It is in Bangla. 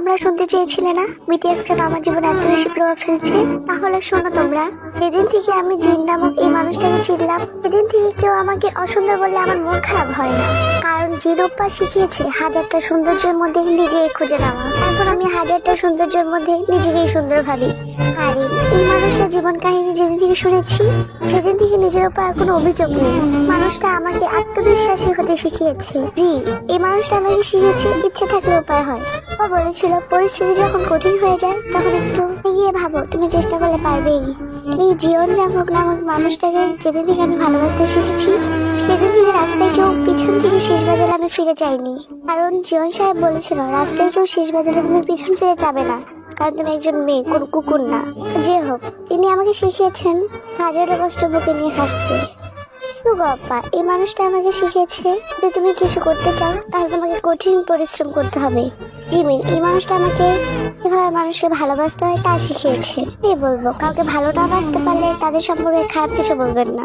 তোমরা শুনতে চেয়েছিলে না বিটিএস কেন আমার জীবনে এত বেশি প্রভাব ফেলছে? তাহলে শোনো তোমরা। যেদিন থেকে আমি জিন নামক এই মানুষটাকে চিনলাম, সেদিন থেকে কেউ আমাকে অসুন্দর বললে আমার মন খারাপ হয় না। কারণ জিন অপ্পা শিখিয়েছে হাজারটা সৌন্দর্যের মধ্যে নিজেকে খুঁজে নেওয়া। এখন আমি হাজারটা সৌন্দর্যের মধ্যে নিজেকেই সুন্দর ভাবি। আরে এই মানুষটার জীবন কাহিনী যেদিন থেকে শুনেছি, সেদিন থেকে নিজের উপর আর কোনো অভিযোগ নেই। মানুষটা আমাকে আত্মবিশ্বাসী হতে শিখিয়েছে। এই মানুষটা আমাকে শিখিয়েছে ইচ্ছে থাকলে উপায় হয়। ও বলেছিল পরিস্থিতি যখন কঠিন হয়ে যায় তখন একটু এগিয়ে ভাবো, তুমি চেষ্টা করলে পারবেই। এই জীবন জামক নামক মানুষটাকে যেদিন থেকে আমি ভালোবাসতে শিখেছি, সেদিন থেকে রাস্তায় কেউ পিছন থেকে শেষ বাজালে আমি ফিরে যাইনি। কারণ জীবন সাহেব বলেছিল রাস্তায় কেউ শেষ বাজালে তুমি পিছন ফিরে যাবে না, কারণ তুমি একজন মেয়ে, কোন কুকুর না। যে হোক, তিনি আমাকে শিখিয়েছেন হাজারো কষ্ট বুকে নিয়ে হাসতে। সুগপ্পা এই মানুষটা আমাকে শিখিয়েছে যে তুমি কিছু করতে চাও তাহলে তোমাকে কঠিন পরিশ্রম করতে হবে। জিমিন এই মানুষটা আমাকে কিভাবে মানুষকে ভালোবাসতে হয় তা শিখিয়েছে। কি বলবো, কাউকে ভালো না বাসতে পারলে তাদের সম্পর্কে খারাপ কিছু বলবেন না।